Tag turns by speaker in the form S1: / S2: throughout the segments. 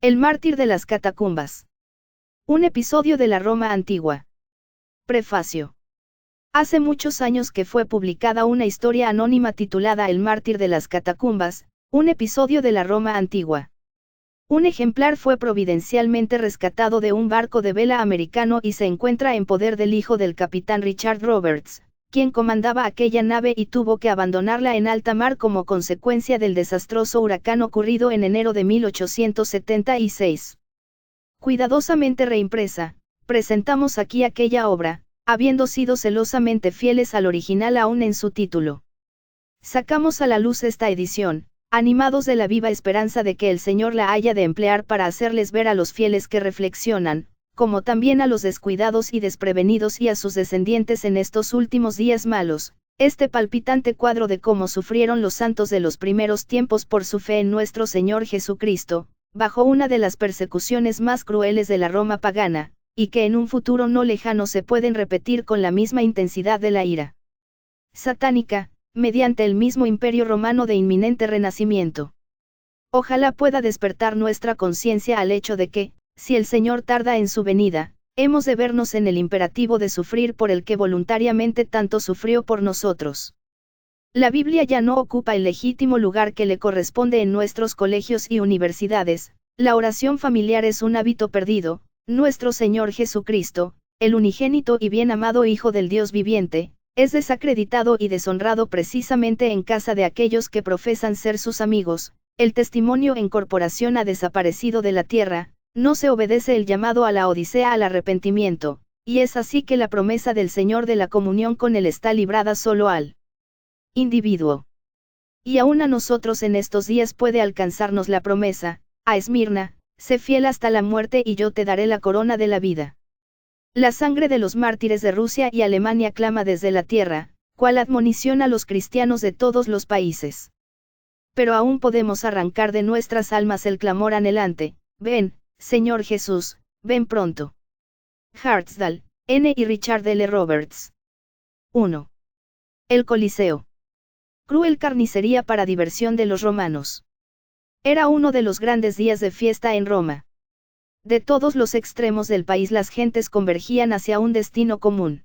S1: El mártir de las catacumbas. Un episodio de la Roma antigua. Prefacio. Hace muchos años que fue publicada una historia anónima titulada El mártir de las catacumbas, un episodio de la Roma antigua. Un ejemplar fue providencialmente rescatado de un barco de vela americano y se encuentra en poder del hijo del capitán Richard Roberts, quien comandaba aquella nave y tuvo que abandonarla en alta mar como consecuencia del desastroso huracán ocurrido en enero de 1876. Cuidadosamente reimpresa, presentamos aquí aquella obra, habiendo sido celosamente fieles al original aún en su título. Sacamos a la luz esta edición, animados de la viva esperanza de que el Señor la haya de emplear para hacerles ver a los fieles que reflexionan, como también a los descuidados y desprevenidos y a sus descendientes en estos últimos días malos, este palpitante cuadro de cómo sufrieron los santos de los primeros tiempos por su fe en nuestro Señor Jesucristo, bajo una de las persecuciones más crueles de la Roma pagana, y que en un futuro no lejano se pueden repetir con la misma intensidad de la ira satánica, mediante el mismo imperio romano de inminente renacimiento. Ojalá pueda despertar nuestra conciencia al hecho de que, si el Señor tarda en su venida, hemos de vernos en el imperativo de sufrir por el que voluntariamente tanto sufrió por nosotros. La Biblia ya no ocupa el legítimo lugar que le corresponde en nuestros colegios y universidades, la oración familiar es un hábito perdido, nuestro Señor Jesucristo, el unigénito y bien amado Hijo del Dios viviente, es desacreditado y deshonrado precisamente en casa de aquellos que profesan ser sus amigos, el testimonio en corporación ha desaparecido de la tierra, no se obedece el llamado a la odisea al arrepentimiento, y es así que la promesa del Señor de la comunión con Él está librada solo al individuo. Y aún a nosotros en estos días puede alcanzarnos la promesa, a Esmirna, sé fiel hasta la muerte y yo te daré la corona de la vida. La sangre de los mártires de Rusia y Alemania clama desde la tierra, cual admonición a los cristianos de todos los países. Pero aún podemos arrancar de nuestras almas el clamor anhelante, ven, Señor Jesús, ven pronto. Hartsdale, N. y Richard L. Roberts. 1. El Coliseo. Cruel carnicería para diversión de los romanos. Era uno de los grandes días de fiesta en Roma. De todos los extremos del país las gentes convergían hacia un destino común.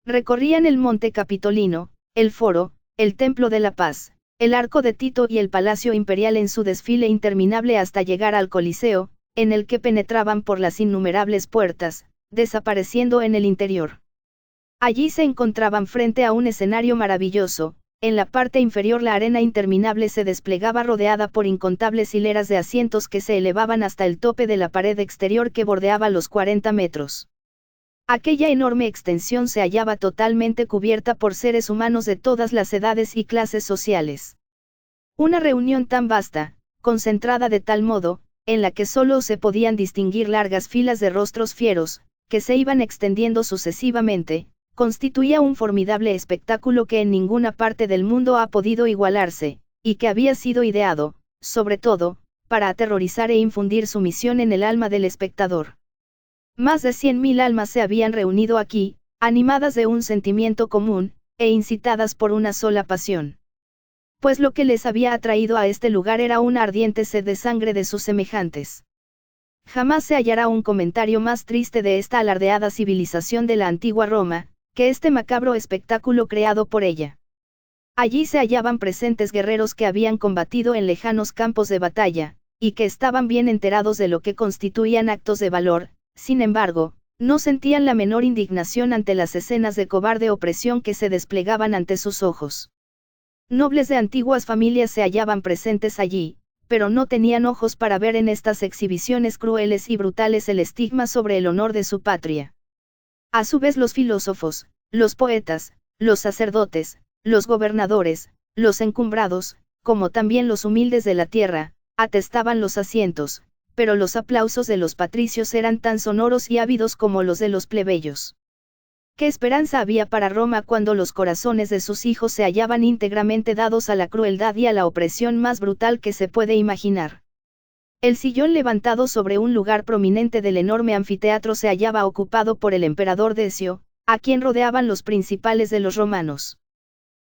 S1: Recorrían el Monte Capitolino, el Foro, el Templo de la Paz, el Arco de Tito y el Palacio Imperial en su desfile interminable hasta llegar al Coliseo, en el que penetraban por las innumerables puertas, desapareciendo en el interior. Allí se encontraban frente a un escenario maravilloso, en la parte inferior la arena interminable se desplegaba rodeada por incontables hileras de asientos que se elevaban hasta el tope de la pared exterior que bordeaba los 40 metros. Aquella enorme extensión se hallaba totalmente cubierta por seres humanos de todas las edades y clases sociales. Una reunión tan vasta, concentrada de tal modo, en la que solo se podían distinguir largas filas de rostros fieros, que se iban extendiendo sucesivamente, constituía un formidable espectáculo que en ninguna parte del mundo ha podido igualarse, y que había sido ideado, sobre todo, para aterrorizar e infundir sumisión en el alma del espectador. Más de 100.000 almas se habían reunido aquí, animadas de un sentimiento común, e incitadas por una sola pasión. Pues lo que les había atraído a este lugar era una ardiente sed de sangre de sus semejantes. Jamás se hallará un comentario más triste de esta alardeada civilización de la antigua Roma, que este macabro espectáculo creado por ella. Allí se hallaban presentes guerreros que habían combatido en lejanos campos de batalla, y que estaban bien enterados de lo que constituían actos de valor, sin embargo, no sentían la menor indignación ante las escenas de cobarde opresión que se desplegaban ante sus ojos. Nobles de antiguas familias se hallaban presentes allí, pero no tenían ojos para ver en estas exhibiciones crueles y brutales el estigma sobre el honor de su patria. A su vez los filósofos, los poetas, los sacerdotes, los gobernadores, los encumbrados, como también los humildes de la tierra, atestaban los asientos, pero los aplausos de los patricios eran tan sonoros y ávidos como los de los plebeyos. ¿Qué esperanza había para Roma cuando los corazones de sus hijos se hallaban íntegramente dados a la crueldad y a la opresión más brutal que se puede imaginar? El sillón levantado sobre un lugar prominente del enorme anfiteatro se hallaba ocupado por el emperador Decio, a quien rodeaban los principales de los romanos.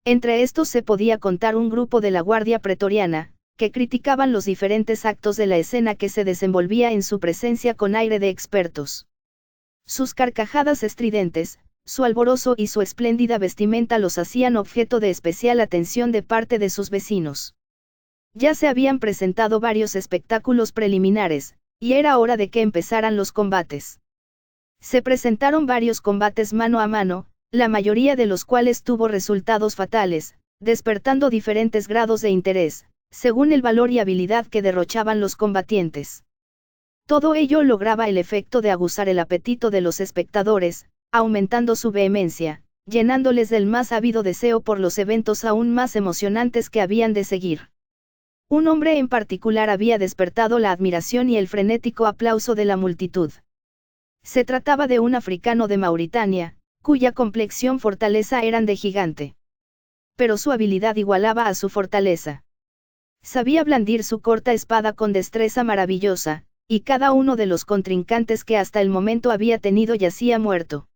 S1: Entre estos se podía contar un grupo de la Guardia Pretoriana, que criticaban los diferentes actos de la escena que se desenvolvía en su presencia con aire de expertos. Sus carcajadas estridentes, su alborozo y su espléndida vestimenta los hacían objeto de especial atención de parte de sus vecinos. Ya se habían presentado varios espectáculos preliminares, y era hora de que empezaran los combates. Se presentaron varios combates mano a mano, la mayoría de los cuales tuvo resultados fatales, despertando diferentes grados de interés, según el valor y habilidad que derrochaban los combatientes. Todo ello lograba el efecto de aguzar el apetito de los espectadores, aumentando su vehemencia, llenándoles del más ávido deseo por los eventos aún más emocionantes que habían de seguir. Un hombre en particular había despertado la admiración y el frenético aplauso de la multitud. Se trataba de un africano de Mauritania, cuya complexión fortaleza eran de gigante. Pero su habilidad igualaba a su fortaleza. Sabía blandir su corta espada con destreza maravillosa, y cada uno de los contrincantes que hasta el momento había tenido yacía muerto.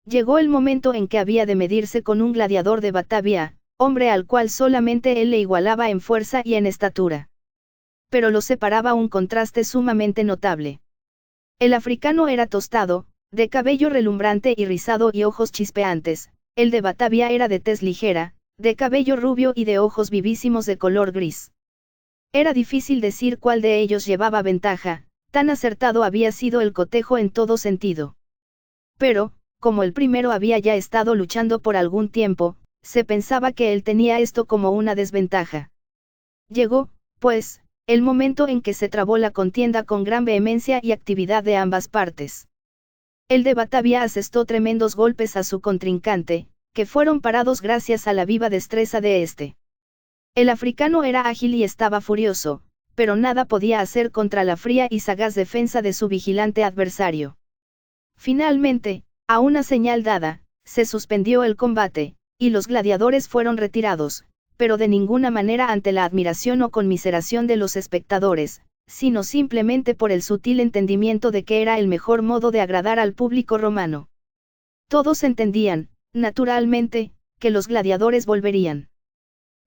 S1: Llegó el momento en que había de medirse con un gladiador de Batavia, hombre al cual solamente él le igualaba en fuerza y en estatura. Pero lo separaba un contraste sumamente notable. El africano era tostado, de cabello relumbrante y rizado y ojos chispeantes, el de Batavia era de tez ligera, de cabello rubio y de ojos vivísimos de color gris. Era difícil decir cuál de ellos llevaba ventaja, tan acertado había sido el cotejo en todo sentido. Pero, como el primero había ya estado luchando por algún tiempo, se pensaba que él tenía esto como una desventaja. Llegó, pues, el momento en que se trabó la contienda con gran vehemencia y actividad de ambas partes. El de Batavia asestó tremendos golpes a su contrincante, que fueron parados gracias a la viva destreza de este. El africano era ágil y estaba furioso, pero nada podía hacer contra la fría y sagaz defensa de su vigilante adversario. Finalmente, a una señal dada, se suspendió el combate, y los gladiadores fueron retirados, pero de ninguna manera ante la admiración o conmiseración de los espectadores, sino simplemente por el sutil entendimiento de que era el mejor modo de agradar al público romano. Todos entendían, naturalmente, que los gladiadores volverían.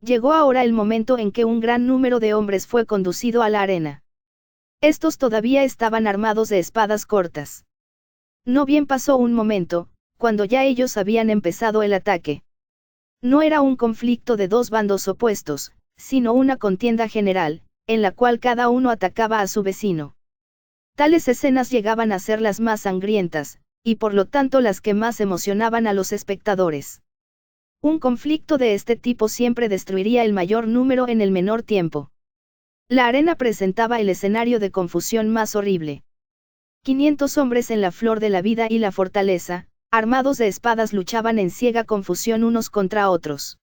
S1: Llegó ahora el momento en que un gran número de hombres fue conducido a la arena. Estos todavía estaban armados de espadas cortas. No bien pasó un momento, cuando ya ellos habían empezado el ataque. No era un conflicto de dos bandos opuestos, sino una contienda general, en la cual cada uno atacaba a su vecino. Tales escenas llegaban a ser las más sangrientas, y por lo tanto las que más emocionaban a los espectadores. Un conflicto de este tipo siempre destruiría el mayor número en el menor tiempo. La arena presentaba el escenario de confusión más horrible. 500 hombres en la flor de la vida y la fortaleza, armados de espadas luchaban en ciega confusión unos contra otros.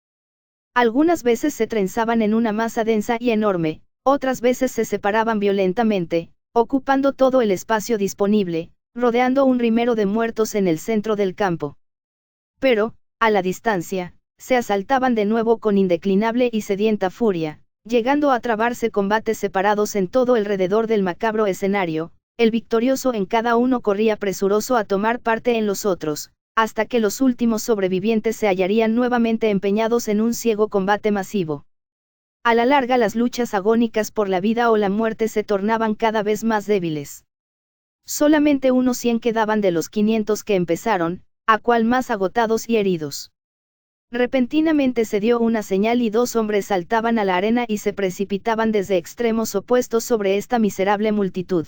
S1: Algunas veces se trenzaban en una masa densa y enorme, otras veces se separaban violentamente, ocupando todo el espacio disponible, rodeando un rimero de muertos en el centro del campo. Pero, a la distancia, se asaltaban de nuevo con indeclinable y sedienta furia, llegando a trabarse combates separados en todo alrededor del macabro escenario. El victorioso en cada uno corría presuroso a tomar parte en los otros, hasta que los últimos sobrevivientes se hallarían nuevamente empeñados en un ciego combate masivo. A la larga las luchas agónicas por la vida o la muerte se tornaban cada vez más débiles. Solamente unos 100 quedaban de los 500 que empezaron, a cual más agotados y heridos. Repentinamente se dio una señal y dos hombres saltaban a la arena y se precipitaban desde extremos opuestos sobre esta miserable multitud.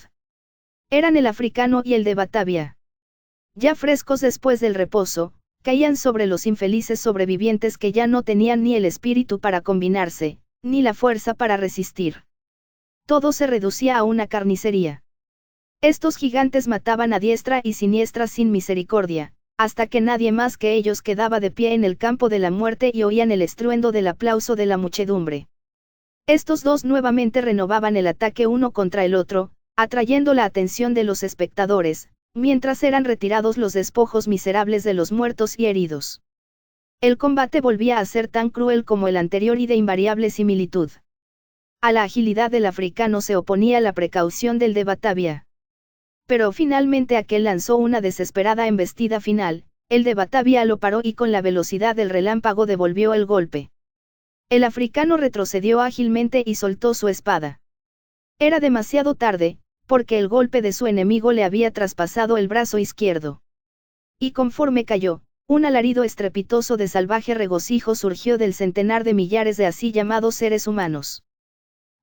S1: Eran el africano y el de Batavia. Ya frescos después del reposo, caían sobre los infelices sobrevivientes que ya no tenían ni el espíritu para combinarse, ni la fuerza para resistir. Todo se reducía a una carnicería. Estos gigantes mataban a diestra y siniestra sin misericordia, hasta que nadie más que ellos quedaba de pie en el campo de la muerte y oían el estruendo del aplauso de la muchedumbre. Estos dos nuevamente renovaban el ataque uno contra el otro, atrayendo la atención de los espectadores, mientras eran retirados los despojos miserables de los muertos y heridos. El combate volvía a ser tan cruel como el anterior y de invariable similitud. A la agilidad del africano se oponía la precaución del de Batavia. Pero finalmente aquel lanzó una desesperada embestida final, el de Batavia lo paró y con la velocidad del relámpago devolvió el golpe. El africano retrocedió ágilmente y soltó su espada. Era demasiado tarde, porque el golpe de su enemigo le había traspasado el brazo izquierdo. Y conforme cayó, un alarido estrepitoso de salvaje regocijo surgió del centenar de millares de así llamados seres humanos.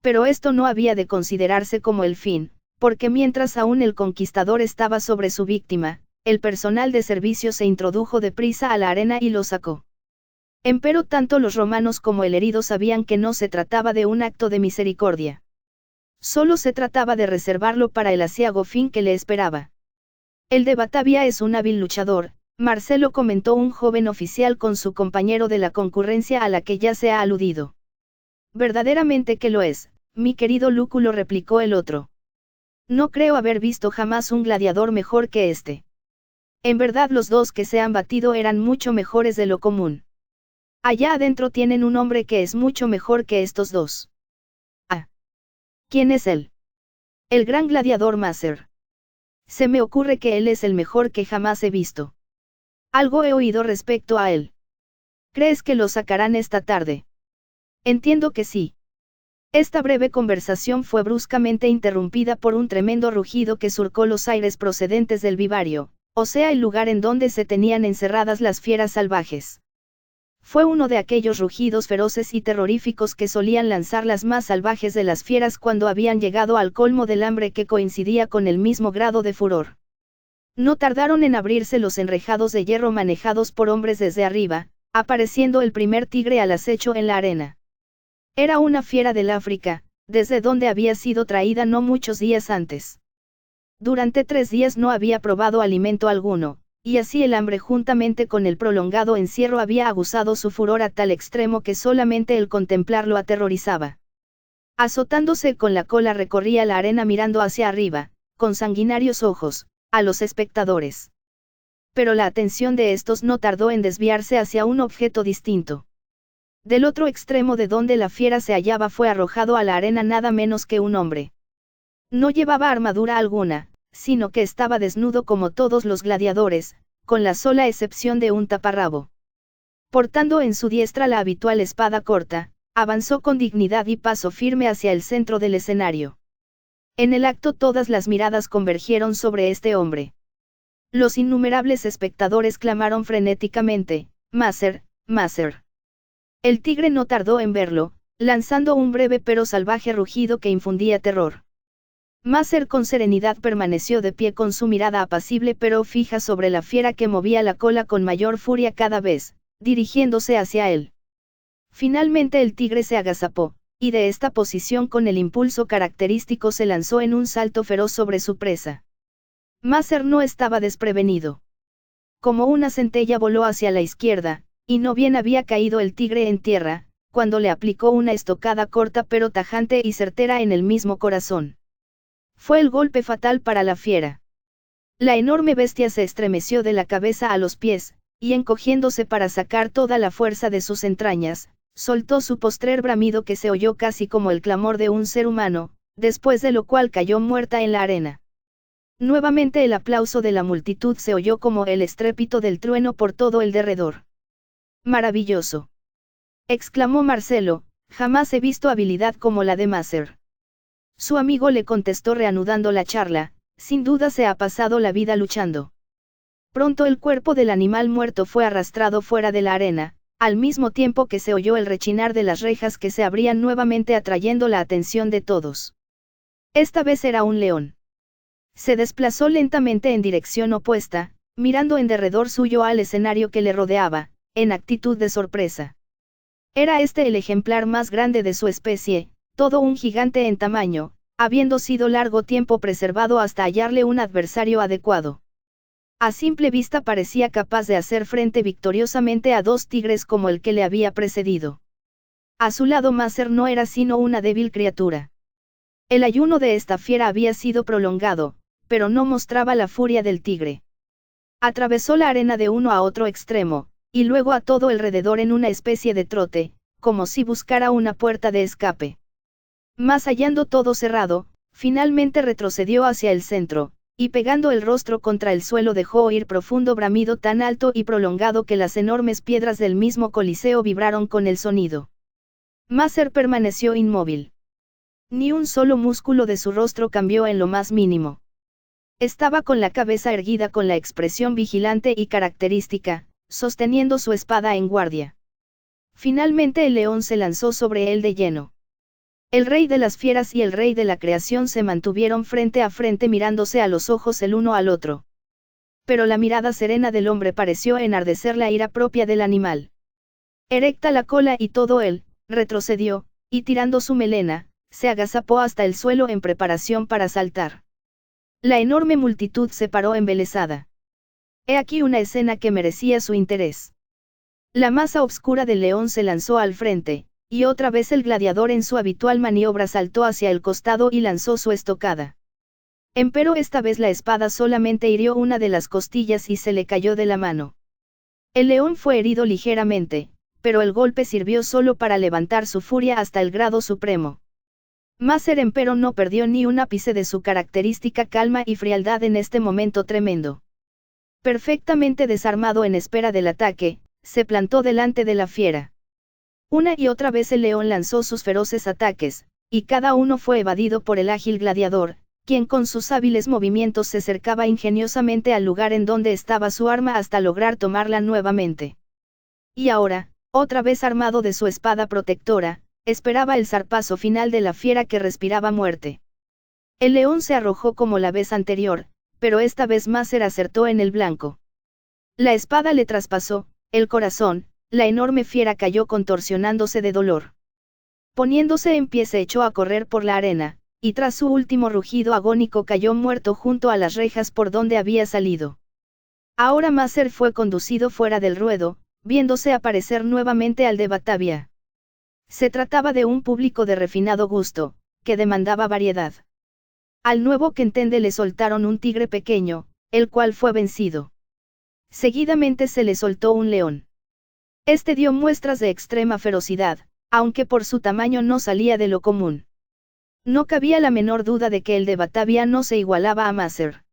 S1: Pero esto no había de considerarse como el fin, porque mientras aún el conquistador estaba sobre su víctima, el personal de servicio se introdujo deprisa a la arena y lo sacó. Empero tanto los romanos como el herido sabían que no se trataba de un acto de misericordia. Solo se trataba de reservarlo para el aciago fin que le esperaba. El de Batavia es un hábil luchador, Marcelo comentó un joven oficial con su compañero de la concurrencia a la que ya se ha aludido. Verdaderamente que lo es, mi querido Lúculo, replicó el otro. No creo haber visto jamás un gladiador mejor que este. En verdad los dos que se han batido eran mucho mejores de lo común. Allá adentro tienen un hombre que es mucho mejor que estos dos. Ah. ¿Quién es él? El gran gladiador Macer. Se me ocurre que él es el mejor que jamás he visto. Algo he oído respecto a él. ¿Crees que lo sacarán esta tarde? Entiendo que sí. Esta breve conversación fue bruscamente interrumpida por un tremendo rugido que surcó los aires procedentes del vivario, o sea el lugar en donde se tenían encerradas las fieras salvajes. Fue uno de aquellos rugidos feroces y terroríficos que solían lanzar las más salvajes de las fieras cuando habían llegado al colmo del hambre, que coincidía con el mismo grado de furor. No tardaron en abrirse los enrejados de hierro manejados por hombres desde arriba, apareciendo el primer tigre al acecho en la arena. Era una fiera del África, desde donde había sido traída no muchos días antes. Durante 3 días no había probado alimento alguno, y así el hambre juntamente con el prolongado encierro había aguzado su furor a tal extremo que solamente el contemplarlo aterrorizaba. Azotándose con la cola recorría la arena mirando hacia arriba, con sanguinarios ojos, a los espectadores. Pero la atención de estos no tardó en desviarse hacia un objeto distinto. Del otro extremo de donde la fiera se hallaba fue arrojado a la arena nada menos que un hombre. No llevaba armadura alguna, sino que estaba desnudo como todos los gladiadores, con la sola excepción de un taparrabo. Portando en su diestra la habitual espada corta, avanzó con dignidad y paso firme hacia el centro del escenario. En el acto todas las miradas convergieron sobre este hombre. Los innumerables espectadores clamaron frenéticamente, «Macer, Macer». El tigre no tardó en verlo, lanzando un breve pero salvaje rugido que infundía terror. Macer con serenidad permaneció de pie con su mirada apacible pero fija sobre la fiera que movía la cola con mayor furia cada vez, dirigiéndose hacia él. Finalmente el tigre se agazapó, y de esta posición con el impulso característico se lanzó en un salto feroz sobre su presa. Macer no estaba desprevenido. Como una centella voló hacia la izquierda, y no bien había caído el tigre en tierra, cuando le aplicó una estocada corta pero tajante y certera en el mismo corazón. Fue el golpe fatal para la fiera. La enorme bestia se estremeció de la cabeza a los pies, y encogiéndose para sacar toda la fuerza de sus entrañas, soltó su postrer bramido que se oyó casi como el clamor de un ser humano, después de lo cual cayó muerta en la arena. Nuevamente el aplauso de la multitud se oyó como el estrépito del trueno por todo el derredor. «Maravilloso», exclamó Marcelo, «jamás he visto habilidad como la de Macer». Su amigo le contestó reanudando la charla, «Sin duda se ha pasado la vida luchando». Pronto el cuerpo del animal muerto fue arrastrado fuera de la arena, al mismo tiempo que se oyó el rechinar de las rejas que se abrían nuevamente atrayendo la atención de todos. Esta vez era un león. Se desplazó lentamente en dirección opuesta, mirando en derredor suyo al escenario que le rodeaba, en actitud de sorpresa. Era este el ejemplar más grande de su especie, todo un gigante en tamaño, habiendo sido largo tiempo preservado hasta hallarle un adversario adecuado. A simple vista parecía capaz de hacer frente victoriosamente a 2 tigres como el que le había precedido. A su lado Macer no era sino una débil criatura. El ayuno de esta fiera había sido prolongado, pero no mostraba la furia del tigre. Atravesó la arena de uno a otro extremo, y luego a todo alrededor en una especie de trote, como si buscara una puerta de escape. Mas hallando todo cerrado, finalmente retrocedió hacia el centro, y pegando el rostro contra el suelo dejó oír profundo bramido tan alto y prolongado que las enormes piedras del mismo Coliseo vibraron con el sonido. Maser permaneció inmóvil. Ni un solo músculo de su rostro cambió en lo más mínimo. Estaba con la cabeza erguida con la expresión vigilante y característica, sosteniendo su espada en guardia. Finalmente el león se lanzó sobre él de lleno. El rey de las fieras y el rey de la creación se mantuvieron frente a frente mirándose a los ojos el uno al otro. Pero la mirada serena del hombre pareció enardecer la ira propia del animal. Erecta la cola y todo él, retrocedió, y tirando su melena, se agazapó hasta el suelo en preparación para saltar. La enorme multitud se paró embelesada. He aquí una escena que merecía su interés. La masa obscura del león se lanzó al frente, y otra vez el gladiador en su habitual maniobra saltó hacia el costado y lanzó su estocada. Empero esta vez la espada solamente hirió una de las costillas y se le cayó de la mano. El león fue herido ligeramente, pero el golpe sirvió solo para levantar su furia hasta el grado supremo. Maser empero no perdió ni un ápice de su característica calma y frialdad en este momento tremendo. Perfectamente desarmado en espera del ataque, se plantó delante de la fiera. Una y otra vez el león lanzó sus feroces ataques, y cada uno fue evadido por el ágil gladiador, quien con sus hábiles movimientos se acercaba ingeniosamente al lugar en donde estaba su arma hasta lograr tomarla nuevamente. Y ahora, otra vez armado de su espada protectora, esperaba el zarpazo final de la fiera que respiraba muerte. El león se arrojó como la vez anterior, pero esta vez Maser acertó en el blanco. La espada le traspasó el corazón, la enorme fiera cayó contorsionándose de dolor. Poniéndose en pie se echó a correr por la arena, y tras su último rugido agónico cayó muerto junto a las rejas por donde había salido. Ahora Maser fue conducido fuera del ruedo, viéndose aparecer nuevamente al de Batavia. Se trataba de un público de refinado gusto, que demandaba variedad. Al nuevo Quentende le soltaron un tigre pequeño, el cual fue vencido. Seguidamente se le soltó un león. Este dio muestras de extrema ferocidad, aunque por su tamaño no salía de lo común. No cabía la menor duda de que el de Batavia no se igualaba a Maser.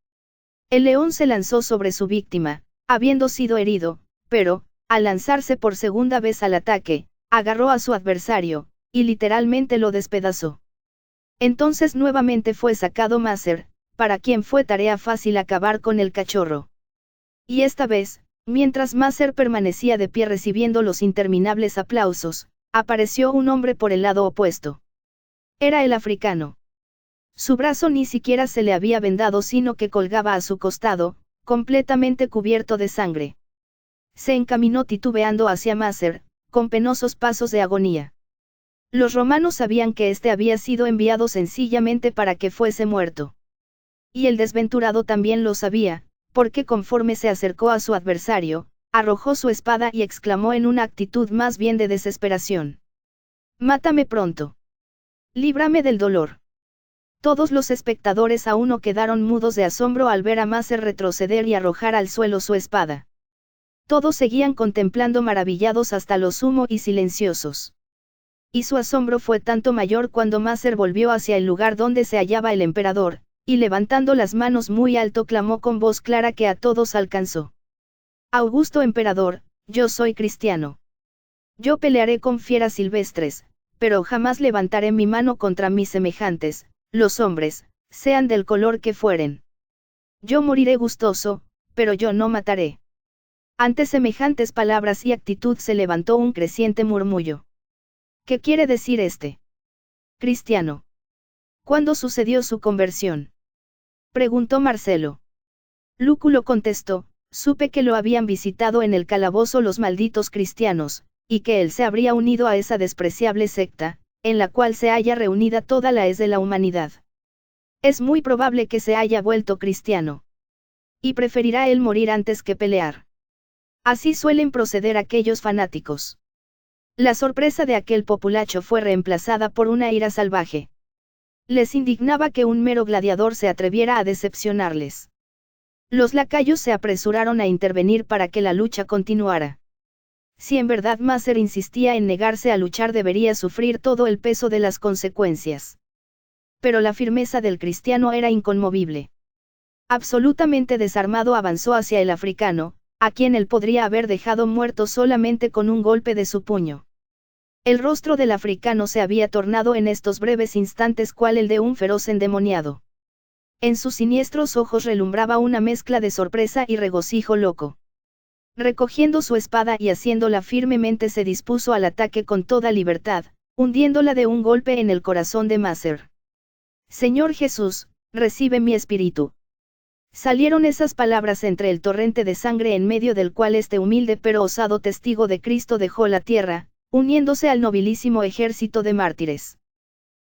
S1: El león se lanzó sobre su víctima, habiendo sido herido, pero, al lanzarse por segunda vez al ataque, agarró a su adversario, y literalmente lo despedazó. Entonces nuevamente fue sacado Maser, para quien fue tarea fácil acabar con el cachorro. Y esta vez, mientras Maser permanecía de pie recibiendo los interminables aplausos, apareció un hombre por el lado opuesto. Era el africano. Su brazo ni siquiera se le había vendado sino que colgaba a su costado, completamente cubierto de sangre. Se encaminó titubeando hacia Maser, con penosos pasos de agonía. Los romanos sabían que éste había sido enviado sencillamente para que fuese muerto. Y el desventurado también lo sabía, porque conforme se acercó a su adversario, arrojó su espada y exclamó en una actitud más bien de desesperación: «Mátame pronto. Líbrame del dolor». Todos los espectadores a uno quedaron mudos de asombro al ver a Maser retroceder y arrojar al suelo su espada. Todos seguían contemplando maravillados hasta lo sumo y silenciosos. Y su asombro fue tanto mayor cuando Maser volvió hacia el lugar donde se hallaba el emperador, y levantando las manos muy alto clamó con voz clara que a todos alcanzó: «Augusto emperador, yo soy cristiano. Yo pelearé con fieras silvestres, pero jamás levantaré mi mano contra mis semejantes, los hombres, sean del color que fueren. Yo moriré gustoso, pero yo no mataré». Ante semejantes palabras y actitud se levantó un creciente murmullo. ¿Qué quiere decir este cristiano? ¿Cuándo sucedió su conversión?, preguntó Marcelo. Lúculo contestó: supe que lo habían visitado en el calabozo los malditos cristianos, y que él se habría unido a esa despreciable secta, en la cual se halla reunida toda la hez de la humanidad. Es muy probable que se haya vuelto cristiano. Y preferirá él morir antes que pelear. Así suelen proceder aquellos fanáticos. La sorpresa de aquel populacho fue reemplazada por una ira salvaje. Les indignaba que un mero gladiador se atreviera a decepcionarles. Los lacayos se apresuraron a intervenir para que la lucha continuara. Si en verdad Maser insistía en negarse a luchar, debería sufrir todo el peso de las consecuencias. Pero la firmeza del cristiano era inconmovible. Absolutamente desarmado avanzó hacia el africano, a quien él podría haber dejado muerto solamente con un golpe de su puño. El rostro del africano se había tornado en estos breves instantes cual el de un feroz endemoniado. En sus siniestros ojos relumbraba una mezcla de sorpresa y regocijo loco. Recogiendo su espada y haciéndola firmemente se dispuso al ataque con toda libertad, hundiéndola de un golpe en el corazón de Maser. Señor Jesús, recibe mi espíritu. Salieron esas palabras entre el torrente de sangre en medio del cual este humilde pero osado testigo de Cristo dejó la tierra, uniéndose al nobilísimo ejército de mártires.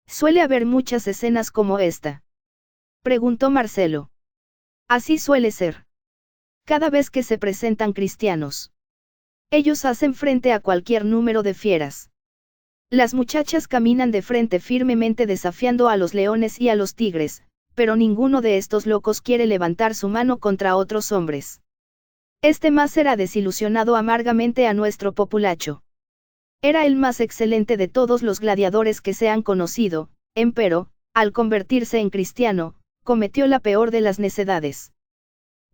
S1: ¿Suele haber muchas escenas como esta?, preguntó Marcelo. Así suele ser. Cada vez que se presentan cristianos, ellos hacen frente a cualquier número de fieras. Las muchachas caminan de frente firmemente desafiando a los leones y a los tigres, pero ninguno de estos locos quiere levantar su mano contra otros hombres. Este Maser ha desilusionado amargamente a nuestro populacho. Era el más excelente de todos los gladiadores que se han conocido, empero, al convertirse en cristiano, cometió la peor de las necedades.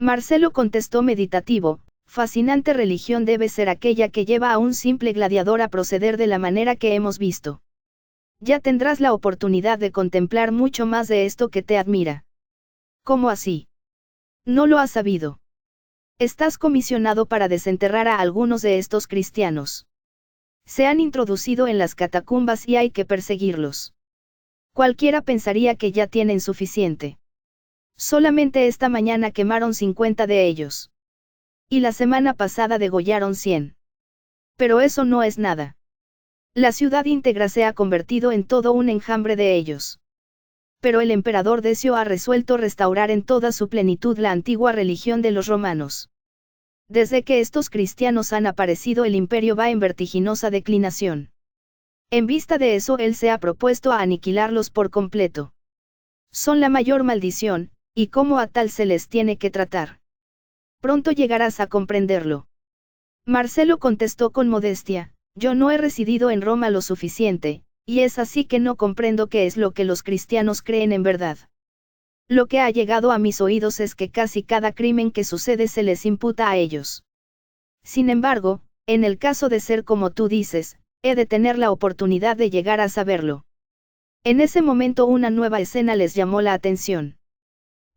S1: Marcelo contestó meditativo: fascinante religión debe ser aquella que lleva a un simple gladiador a proceder de la manera que hemos visto. Ya tendrás la oportunidad de contemplar mucho más de esto que te admira. ¿Cómo así? No lo has sabido. Estás comisionado para desenterrar a algunos de estos cristianos. Se han introducido en las catacumbas y hay que perseguirlos. Cualquiera pensaría que ya tienen suficiente. Solamente esta mañana quemaron 50 de ellos. Y la semana pasada degollaron 100. Pero eso no es nada. La ciudad íntegra se ha convertido en todo un enjambre de ellos. Pero el emperador Decio ha resuelto restaurar en toda su plenitud la antigua religión de los romanos. Desde que estos cristianos han aparecido, el imperio va en vertiginosa declinación. En vista de eso, él se ha propuesto a aniquilarlos por completo. Son la mayor maldición, y como a tal se les tiene que tratar. Pronto llegarás a comprenderlo. Marcelo contestó con modestia: yo no he residido en Roma lo suficiente, y es así que no comprendo qué es lo que los cristianos creen en verdad. Lo que ha llegado a mis oídos es que casi cada crimen que sucede se les imputa a ellos. Sin embargo, en el caso de ser como tú dices, he de tener la oportunidad de llegar a saberlo. En ese momento una nueva escena les llamó la atención.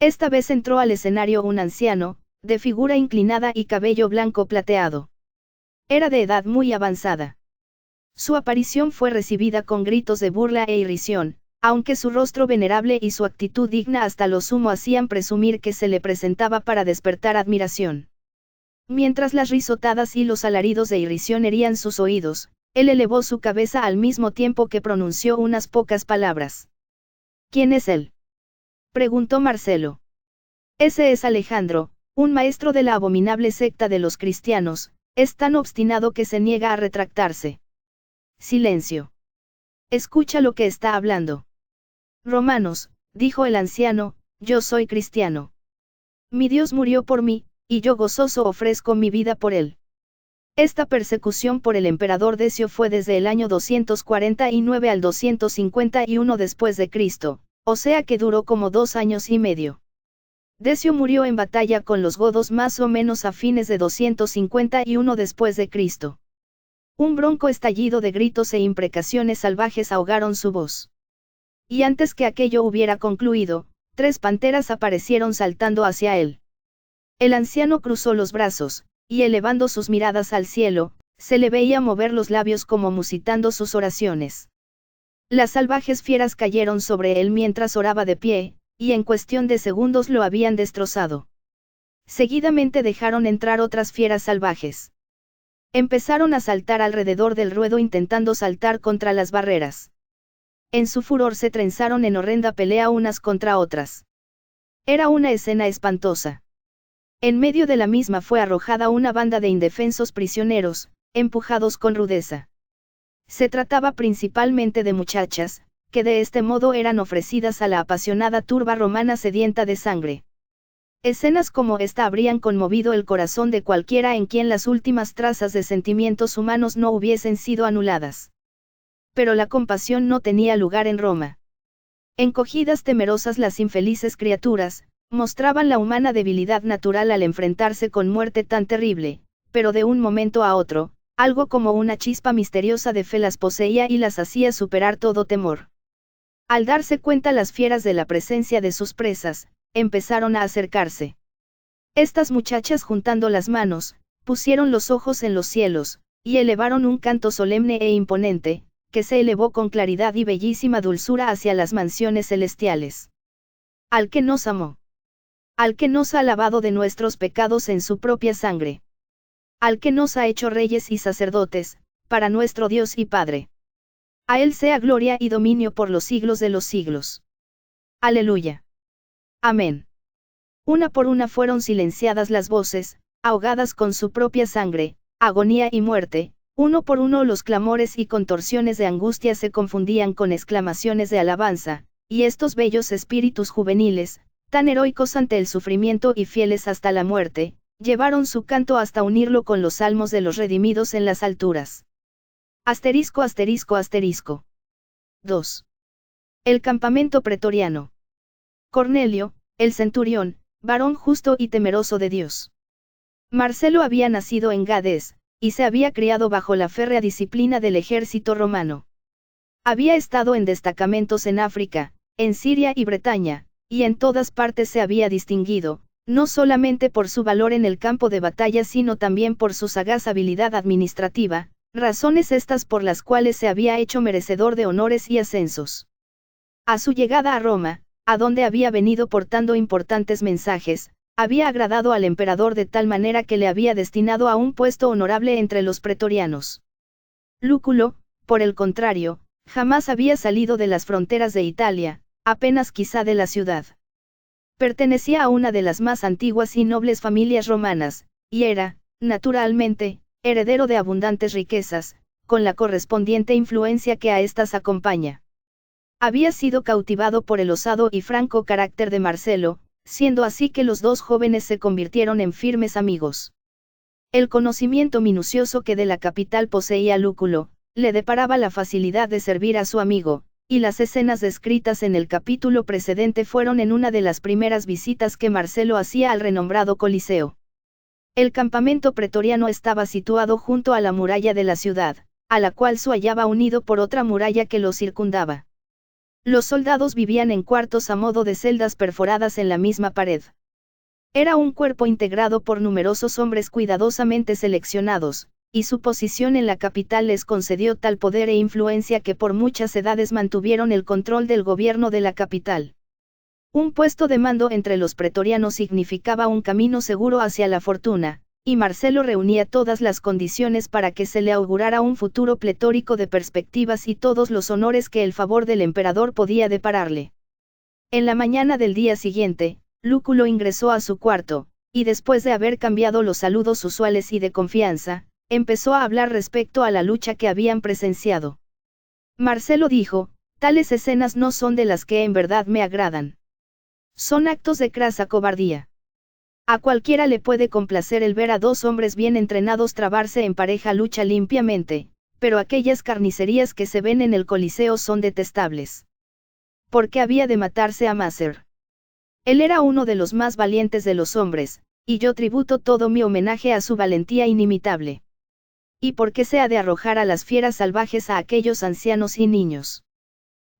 S1: Esta vez entró al escenario un anciano, de figura inclinada y cabello blanco plateado. Era de edad muy avanzada. Su aparición fue recibida con gritos de burla e irrisión, aunque su rostro venerable y su actitud digna hasta lo sumo hacían presumir que se le presentaba para despertar admiración. Mientras las risotadas y los alaridos de irrisión herían sus oídos, él elevó su cabeza al mismo tiempo que pronunció unas pocas palabras. ¿Quién es él?, preguntó Marcelo. Ese es Alejandro, un maestro de la abominable secta de los cristianos. Es tan obstinado que se niega a retractarse. Silencio. Escucha lo que está hablando. Romanos, dijo el anciano, yo soy cristiano. Mi Dios murió por mí, y yo gozoso ofrezco mi vida por él. Esta persecución por el emperador Decio fue desde el año 249 al 251 después de Cristo, o sea que duró como 2 años y medio. Decio murió en batalla con los godos más o menos a fines de 251 después de Cristo. Un bronco estallido de gritos e imprecaciones salvajes ahogaron su voz. Y antes que aquello hubiera concluido, 3 panteras aparecieron saltando hacia él. El anciano cruzó los brazos, y elevando sus miradas al cielo, se le veía mover los labios como musitando sus oraciones. Las salvajes fieras cayeron sobre él mientras oraba de pie, y en cuestión de segundos lo habían destrozado. Seguidamente dejaron entrar otras fieras salvajes. Empezaron a saltar alrededor del ruedo intentando saltar contra las barreras. En su furor se trenzaron en horrenda pelea unas contra otras. Era una escena espantosa. En medio de la misma fue arrojada una banda de indefensos prisioneros, empujados con rudeza. Se trataba principalmente de muchachas, que de este modo eran ofrecidas a la apasionada turba romana sedienta de sangre. Escenas como esta habrían conmovido el corazón de cualquiera en quien las últimas trazas de sentimientos humanos no hubiesen sido anuladas. Pero la compasión no tenía lugar en Roma. Encogidas temerosas las infelices criaturas, mostraban la humana debilidad natural al enfrentarse con muerte tan terrible, pero de un momento a otro, Algo como una chispa misteriosa de fe las poseía y las hacía superar todo temor. Al darse cuenta las fieras de la presencia de sus presas, empezaron a acercarse. Estas muchachas, juntando las manos, pusieron los ojos en los cielos, y elevaron un canto solemne e imponente, que se elevó con claridad y bellísima dulzura hacia las mansiones celestiales. Al que nos amó. Al que nos ha lavado de nuestros pecados en su propia sangre. Al que nos ha hecho reyes y sacerdotes, para nuestro Dios y Padre. A Él sea gloria y dominio por los siglos de los siglos. Aleluya. Amén. Una por una fueron silenciadas las voces, ahogadas con su propia sangre, agonía y muerte, uno por uno los clamores y contorsiones de angustia se confundían con exclamaciones de alabanza, y estos bellos espíritus juveniles, tan heroicos ante el sufrimiento y fieles hasta la muerte, llevaron su canto hasta unirlo con los salmos de los redimidos en las alturas. Asterisco asterisco asterisco. 2. El campamento pretoriano. Cornelio, el centurión, varón justo y temeroso de Dios. Marcelo había nacido en Gades, y se había criado bajo la férrea disciplina del ejército romano. Había estado en destacamentos en África, en Siria y Bretaña, y en todas partes se había distinguido, no solamente por su valor en el campo de batalla sino también por su sagaz habilidad administrativa, razones estas por las cuales se había hecho merecedor de honores y ascensos. A su llegada a Roma, a donde había venido portando importantes mensajes, había agradado al emperador de tal manera que le había destinado a un puesto honorable entre los pretorianos. Lúculo, por el contrario, jamás había salido de las fronteras de Italia, apenas quizá de la ciudad. Pertenecía a una de las más antiguas y nobles familias romanas, y era, naturalmente, heredero de abundantes riquezas, con la correspondiente influencia que a estas acompaña. Había sido cautivado por el osado y franco carácter de Marcelo, siendo así que los dos jóvenes se convirtieron en firmes amigos. El conocimiento minucioso que de la capital poseía Lúculo, le deparaba la facilidad de servir a su amigo, y las escenas descritas en el capítulo precedente fueron en una de las primeras visitas que Marcelo hacía al renombrado Coliseo. El campamento pretoriano estaba situado junto a la muralla de la ciudad, a la cual se hallaba unido por otra muralla que lo circundaba. Los soldados vivían en cuartos a modo de celdas perforadas en la misma pared. Era un cuerpo integrado por numerosos hombres cuidadosamente seleccionados, y su posición en la capital les concedió tal poder e influencia que por muchas edades mantuvieron el control del gobierno de la capital. Un puesto de mando entre los pretorianos significaba un camino seguro hacia la fortuna, y Marcelo reunía todas las condiciones para que se le augurara un futuro pletórico de perspectivas y todos los honores que el favor del emperador podía depararle. En la mañana del día siguiente, Lúculo ingresó a su cuarto, y después de haber cambiado los saludos usuales y de confianza, empezó a hablar respecto a la lucha que habían presenciado. Marcelo dijo, tales escenas no son de las que en verdad me agradan. Son actos de crasa cobardía. A cualquiera le puede complacer el ver a dos hombres bien entrenados trabarse en pareja lucha limpiamente, pero aquellas carnicerías que se ven en el Coliseo son detestables. ¿Por qué había de matarse a Macer? Él era uno de los más valientes de los hombres, y yo tributo todo mi homenaje a su valentía inimitable. ¿Y por qué se ha de arrojar a las fieras salvajes a aquellos ancianos y niños?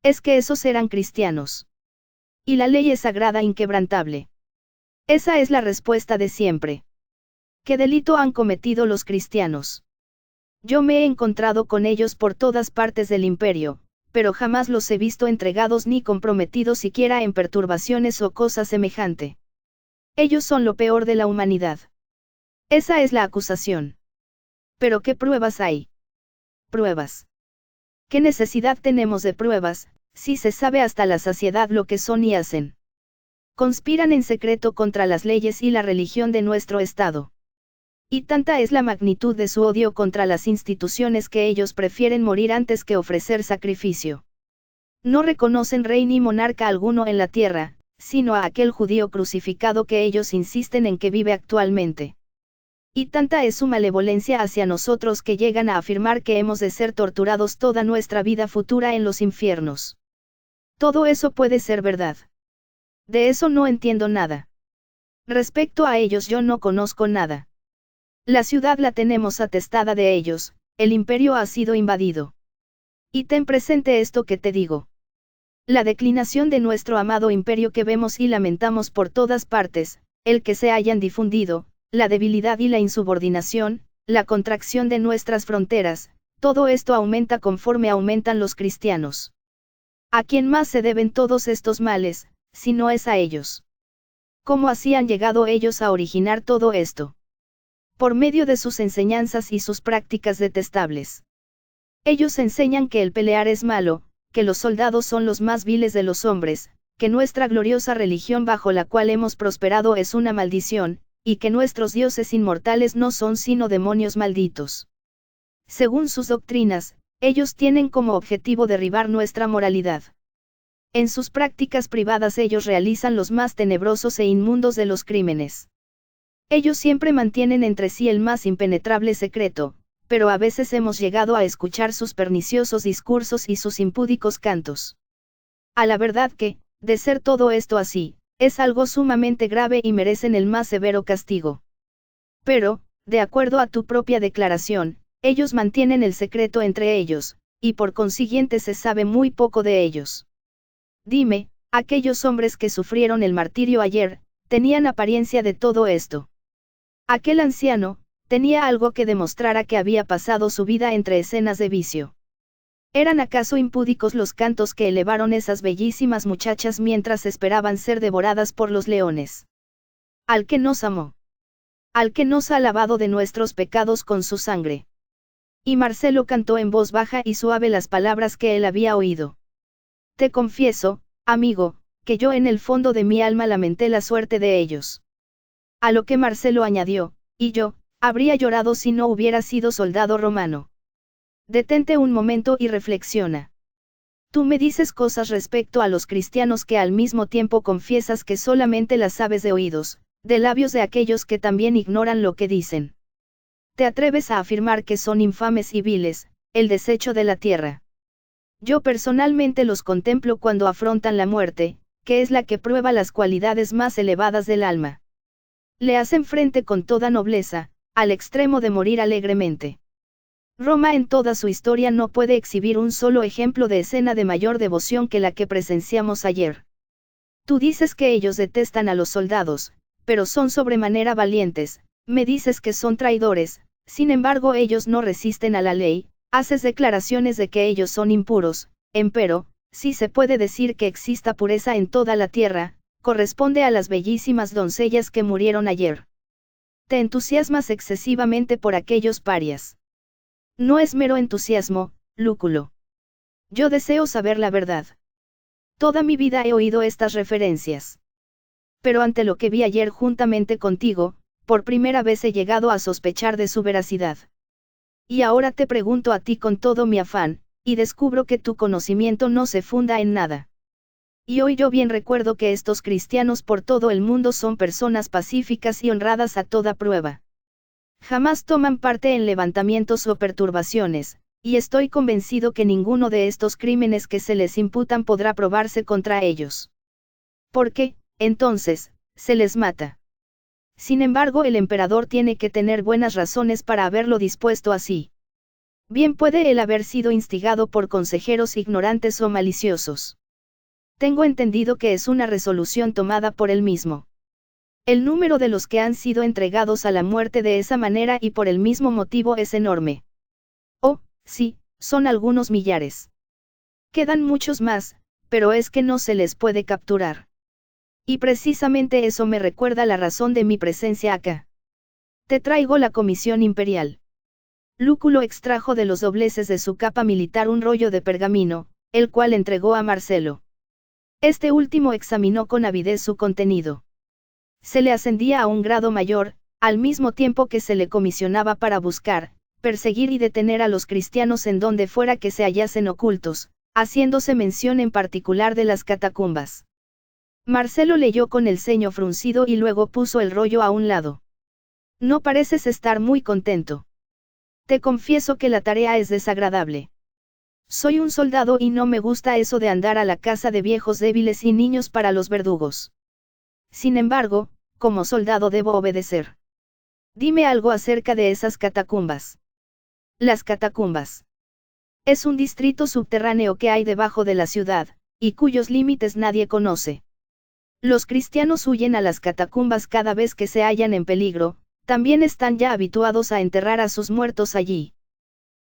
S1: Es que esos eran cristianos. Y la ley es sagrada inquebrantable. Esa es la respuesta de siempre. ¿Qué delito han cometido los cristianos? Yo me he encontrado con ellos por todas partes del imperio, pero jamás los he visto entregados ni comprometidos siquiera en perturbaciones o cosa semejante. Ellos son lo peor de la humanidad. Esa es la acusación. ¿Pero qué pruebas hay? Pruebas. ¿Qué necesidad tenemos de pruebas, si se sabe hasta la saciedad lo que son y hacen? Conspiran en secreto contra las leyes y la religión de nuestro Estado. Y tanta es la magnitud de su odio contra las instituciones que ellos prefieren morir antes que ofrecer sacrificio. No reconocen rey ni monarca alguno en la tierra, sino a aquel judío crucificado que ellos insisten en que vive actualmente. Y tanta es su malevolencia hacia nosotros que llegan a afirmar que hemos de ser torturados toda nuestra vida futura en los infiernos. Todo eso puede ser verdad. De eso no entiendo nada. Respecto a ellos yo no conozco nada. La ciudad la tenemos atestada de ellos, el imperio ha sido invadido. Y ten presente esto que te digo. La declinación de nuestro amado imperio que vemos y lamentamos por todas partes, el que se hayan difundido, la debilidad y la insubordinación, la contracción de nuestras fronteras, todo esto aumenta conforme aumentan los cristianos. ¿A quién más se deben todos estos males, si no es a ellos? ¿Cómo así han llegado ellos a originar todo esto? Por medio de sus enseñanzas y sus prácticas detestables. Ellos enseñan que el pelear es malo, que los soldados son los más viles de los hombres, que nuestra gloriosa religión bajo la cual hemos prosperado es una maldición, y que nuestros dioses inmortales no son sino demonios malditos. Según sus doctrinas, ellos tienen como objetivo derribar nuestra moralidad. En sus prácticas privadas ellos realizan los más tenebrosos e inmundos de los crímenes. Ellos siempre mantienen entre sí el más impenetrable secreto, pero a veces hemos llegado a escuchar sus perniciosos discursos y sus impúdicos cantos. A la verdad que, de ser todo esto así, es algo sumamente grave y merecen el más severo castigo. Pero, de acuerdo a tu propia declaración, ellos mantienen el secreto entre ellos, y por consiguiente se sabe muy poco de ellos. Dime, aquellos hombres que sufrieron el martirio ayer, tenían apariencia de todo esto. Aquel anciano, tenía algo que demostrara que había pasado su vida entre escenas de vicio. ¿Eran acaso impúdicos los cantos que elevaron esas bellísimas muchachas mientras esperaban ser devoradas por los leones? Al que nos amó. Al que nos ha lavado de nuestros pecados con su sangre. Y Marcelo cantó en voz baja y suave las palabras que él había oído. Te confieso, amigo, que yo en el fondo de mi alma lamenté la suerte de ellos. A lo que Marcelo añadió, y yo, habría llorado si no hubiera sido soldado romano. Detente un momento y reflexiona. Tú me dices cosas respecto a los cristianos que al mismo tiempo confiesas que solamente las sabes de oídos, de labios de aquellos que también ignoran lo que dicen. Te atreves a afirmar que son infames y viles, el desecho de la tierra. Yo personalmente los contemplo cuando afrontan la muerte, que es la que prueba las cualidades más elevadas del alma. Le hacen frente con toda nobleza, al extremo de morir alegremente. Roma en toda su historia no puede exhibir un solo ejemplo de escena de mayor devoción que la que presenciamos ayer. Tú dices que ellos detestan a los soldados, pero son sobremanera valientes, me dices que son traidores, sin embargo ellos no resisten a la ley, haces declaraciones de que ellos son impuros, empero, si se puede decir que exista pureza en toda la tierra, corresponde a las bellísimas doncellas que murieron ayer. Te entusiasmas excesivamente por aquellos parias. No es mero entusiasmo, Lúculo. Yo deseo saber la verdad. Toda mi vida he oído estas referencias. Pero ante lo que vi ayer juntamente contigo, por primera vez he llegado a sospechar de su veracidad. Y ahora te pregunto a ti con todo mi afán, y descubro que tu conocimiento no se funda en nada. Y hoy yo bien recuerdo que estos cristianos por todo el mundo son personas pacíficas y honradas a toda prueba. Jamás toman parte en levantamientos o perturbaciones, y estoy convencido que ninguno de estos crímenes que se les imputan podrá probarse contra ellos. Porque, entonces, se les mata. Sin embargo, el emperador tiene que tener buenas razones para haberlo dispuesto así. Bien puede él haber sido instigado por consejeros ignorantes o maliciosos. Tengo entendido que es una resolución tomada por él mismo. El número de los que han sido entregados a la muerte de esa manera y por el mismo motivo es enorme. Oh, sí, son algunos millares. Quedan muchos más, pero es que no se les puede capturar. Y precisamente eso me recuerda la razón de mi presencia acá. Te traigo la comisión imperial. Lúculo extrajo de los dobleces de su capa militar un rollo de pergamino, el cual entregó a Marcelo. Este último examinó con avidez su contenido. Se le ascendía a un grado mayor, al mismo tiempo que se le comisionaba para buscar, perseguir y detener a los cristianos en donde fuera que se hallasen ocultos, haciéndose mención en particular de las catacumbas. Marcelo leyó con el ceño fruncido y luego puso el rollo a un lado. No pareces estar muy contento. Te confieso que la tarea es desagradable. Soy un soldado y no me gusta eso de andar a la caza de viejos débiles y niños para los verdugos. Sin embargo, como soldado debo obedecer. Dime algo acerca de esas catacumbas. Las catacumbas. Es un distrito subterráneo que hay debajo de la ciudad, y cuyos límites nadie conoce. Los cristianos huyen a las catacumbas cada vez que se hallan en peligro, también están ya habituados a enterrar a sus muertos allí.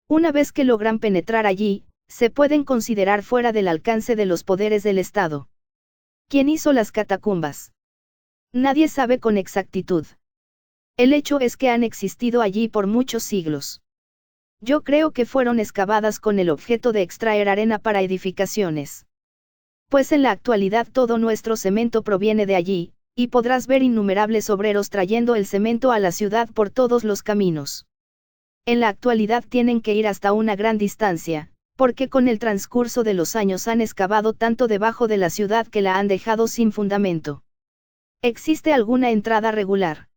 S1: Una vez que logran penetrar allí, se pueden considerar fuera del alcance de los poderes del Estado. ¿Quién hizo las catacumbas? Nadie sabe con exactitud. El hecho es que han existido allí por muchos siglos. Yo creo que fueron excavadas con el objeto de extraer arena para edificaciones. Pues en la actualidad todo nuestro cemento proviene de allí, y podrás ver innumerables obreros trayendo el cemento a la ciudad por todos los caminos. En la actualidad tienen que ir hasta una gran distancia, porque con el transcurso de los años han excavado tanto debajo de la ciudad que la han dejado sin fundamento. ¿Existe alguna entrada regular?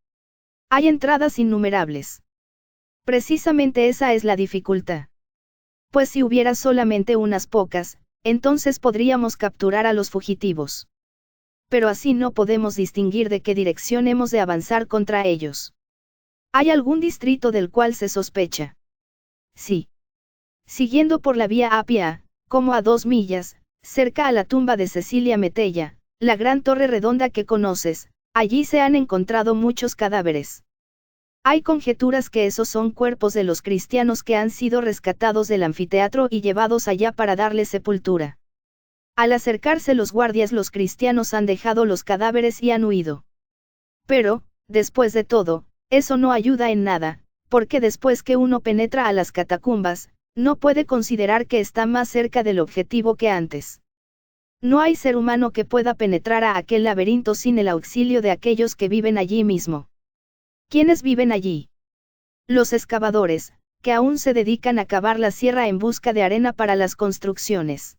S1: Hay entradas innumerables. Precisamente esa es la dificultad. Pues si hubiera solamente unas pocas, entonces podríamos capturar a los fugitivos. Pero así no podemos distinguir de qué dirección hemos de avanzar contra ellos. ¿Hay algún distrito del cual se sospecha? Sí. Siguiendo por la vía Apia, como a 2 millas, cerca a la tumba de Cecilia Metella, la gran torre redonda que conoces, allí se han encontrado muchos cadáveres. Hay conjeturas que esos son cuerpos de los cristianos que han sido rescatados del anfiteatro y llevados allá para darles sepultura. Al acercarse los guardias, los cristianos han dejado los cadáveres y han huido. Pero, después de todo, eso no ayuda en nada, porque después que uno penetra a las catacumbas, no puede considerar que está más cerca del objetivo que antes. No hay ser humano que pueda penetrar a aquel laberinto sin el auxilio de aquellos que viven allí mismo. ¿Quiénes viven allí? Los excavadores, que aún se dedican a cavar la sierra en busca de arena para las construcciones.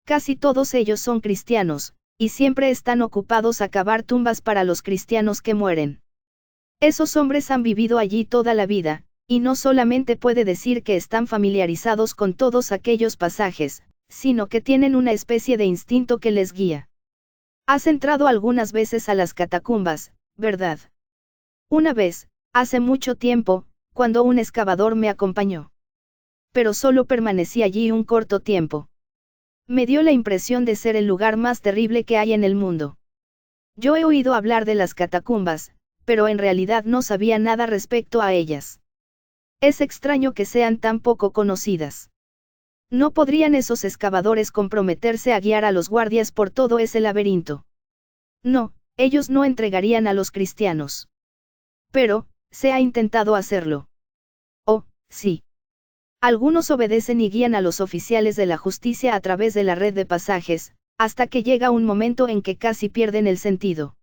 S1: Casi todos ellos son cristianos, y siempre están ocupados a cavar tumbas para los cristianos que mueren. Esos hombres han vivido allí toda la vida, y no solamente puede decir que están familiarizados con todos aquellos pasajes, sino que tienen una especie de instinto que les guía. Has entrado algunas veces a las catacumbas, ¿verdad? Una vez, hace mucho tiempo, cuando un excavador me acompañó. Pero solo permanecí allí un corto tiempo. Me dio la impresión de ser el lugar más terrible que hay en el mundo. Yo he oído hablar de las catacumbas, pero en realidad no sabía nada respecto a ellas. Es extraño que sean tan poco conocidas. ¿No podrían esos excavadores comprometerse a guiar a los guardias por todo ese laberinto? No, ellos no entregarían a los cristianos. Pero, se ha intentado hacerlo. Oh, sí. Algunos obedecen y guían a los oficiales de la justicia a través de la red de pasajes, hasta que llega un momento en que casi pierden el sentido.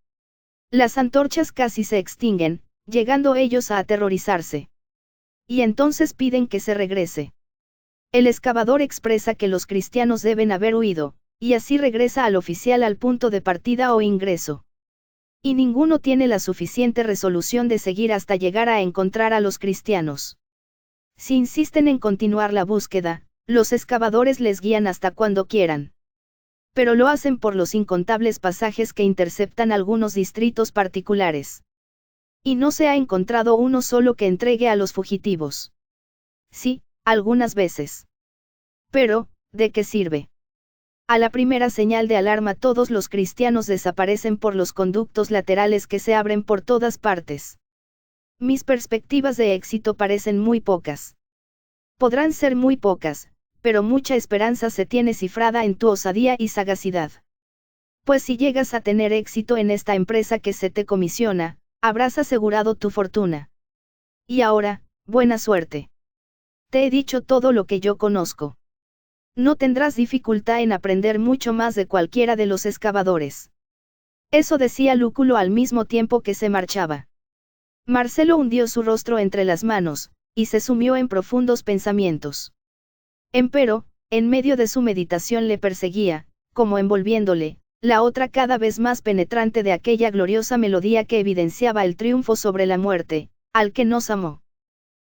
S1: Las antorchas casi se extinguen, llegando ellos a aterrorizarse. Y entonces piden que se regrese. El excavador expresa que los cristianos deben haber huido, y así regresa al oficial al punto de partida o ingreso. Y ninguno tiene la suficiente resolución de seguir hasta llegar a encontrar a los cristianos. Si insisten en continuar la búsqueda, los excavadores les guían hasta cuando quieran. Pero lo hacen por los incontables pasajes que interceptan algunos distritos particulares. Y no se ha encontrado uno solo que entregue a los fugitivos. Sí, algunas veces. Pero, ¿de qué sirve? A la primera señal de alarma todos los cristianos desaparecen por los conductos laterales que se abren por todas partes. Mis perspectivas de éxito parecen muy pocas. Podrán ser muy pocas, pero mucha esperanza se tiene cifrada en tu osadía y sagacidad. Pues si llegas a tener éxito en esta empresa que se te comisiona, habrás asegurado tu fortuna. Y ahora, buena suerte. Te he dicho todo lo que yo conozco. No tendrás dificultad en aprender mucho más de cualquiera de los excavadores. Eso decía Lúculo al mismo tiempo que se marchaba. Marcelo hundió su rostro entre las manos, y se sumió en profundos pensamientos. Empero, en medio de su meditación le perseguía, como envolviéndole, la otra cada vez más penetrante de aquella gloriosa melodía que evidenciaba el triunfo sobre la muerte, al que nos amó.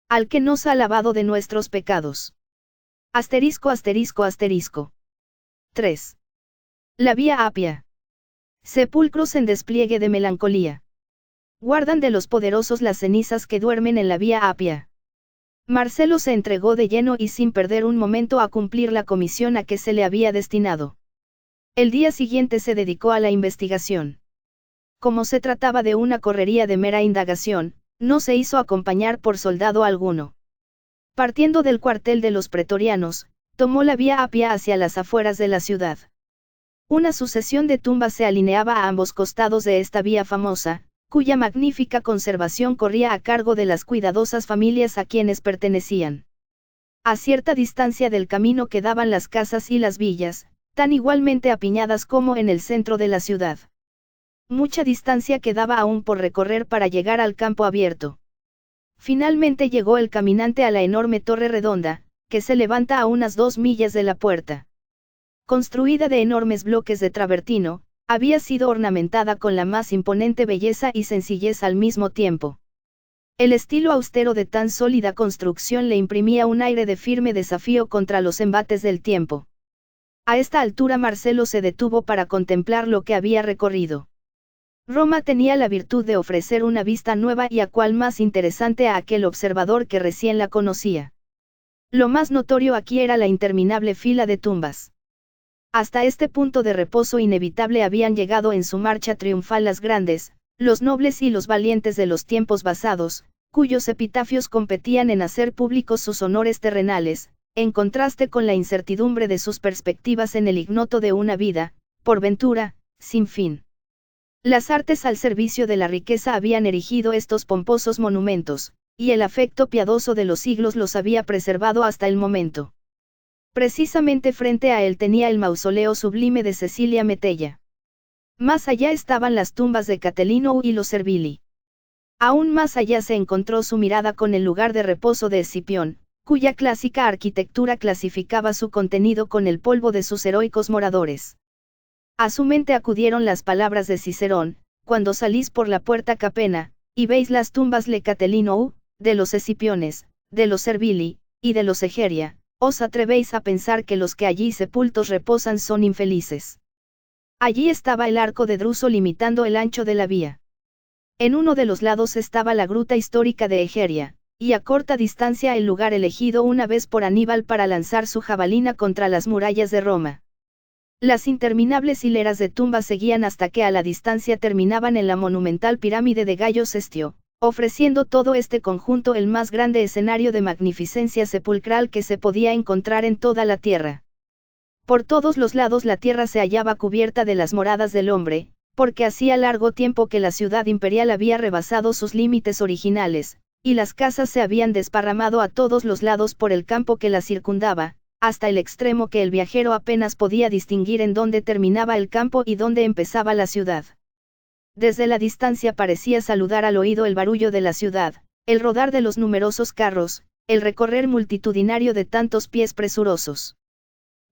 S1: Al que nos ha lavado de nuestros pecados. Asterisco asterisco asterisco. 3. La vía Apia. Sepulcros en despliegue de melancolía. guardan de los poderosos las cenizas que duermen en la Vía Apia. Marcelo se entregó de lleno y sin perder un momento a cumplir la comisión a que se le había destinado. El día siguiente se dedicó a la investigación. Como se trataba de una correría de mera indagación, no se hizo acompañar por soldado alguno. Partiendo del cuartel de los pretorianos, tomó la Vía Apia hacia las afueras de la ciudad. Una sucesión de tumbas se alineaba a ambos costados de esta vía famosa, cuya magnífica conservación corría a cargo de las cuidadosas familias a quienes pertenecían. A cierta distancia del camino quedaban las casas y las villas, tan igualmente apiñadas como en el centro de la ciudad. Mucha distancia quedaba aún por recorrer para llegar al campo abierto. Finalmente llegó el caminante a la enorme torre redonda, que se levanta a unas 2 millas de la puerta. Construida de enormes bloques de travertino, había sido ornamentada con la más imponente belleza y sencillez al mismo tiempo. El estilo austero de tan sólida construcción le imprimía un aire de firme desafío contra los embates del tiempo. A esta altura Marcelo se detuvo para contemplar lo que había recorrido. Roma tenía la virtud de ofrecer una vista nueva y a cual más interesante a aquel observador que recién la conocía. Lo más notorio aquí era la interminable fila de tumbas. Hasta este punto de reposo inevitable habían llegado en su marcha triunfal las grandes, los nobles y los valientes de los tiempos pasados, cuyos epitafios competían en hacer públicos sus honores terrenales, en contraste con la incertidumbre de sus perspectivas en el ignoto de una vida, por ventura, sin fin. Las artes al servicio de la riqueza habían erigido estos pomposos monumentos, y el afecto piadoso de los siglos los había preservado hasta el momento. Precisamente frente a él tenía el mausoleo sublime de Cecilia Metella. Más allá estaban las tumbas de Catelino y los Servili. Aún más allá se encontró su mirada con el lugar de reposo de Escipión, cuya clásica arquitectura clasificaba su contenido con el polvo de sus heroicos moradores. A su mente acudieron las palabras de Cicerón: cuando salís por la puerta Capena, y veis las tumbas de Catelino, de los Escipiones, de los Servili, y de los Egeria, os atrevéis a pensar que los que allí sepultos reposan son infelices. Allí estaba el arco de Druso limitando el ancho de la vía. En uno de los lados estaba la gruta histórica de Egeria, y a corta distancia el lugar elegido una vez por Aníbal para lanzar su jabalina contra las murallas de Roma. Las interminables hileras de tumbas seguían hasta que a la distancia terminaban en la monumental pirámide de Gayo Sestio, ofreciendo todo este conjunto el más grande escenario de magnificencia sepulcral que se podía encontrar en toda la tierra. Por todos los lados la tierra se hallaba cubierta de las moradas del hombre, porque hacía largo tiempo que la ciudad imperial había rebasado sus límites originales, y las casas se habían desparramado a todos los lados por el campo que la circundaba, hasta el extremo que el viajero apenas podía distinguir en dónde terminaba el campo y dónde empezaba la ciudad. Desde la distancia parecía saludar al oído el barullo de la ciudad, el rodar de los numerosos carros, el recorrer multitudinario de tantos pies presurosos.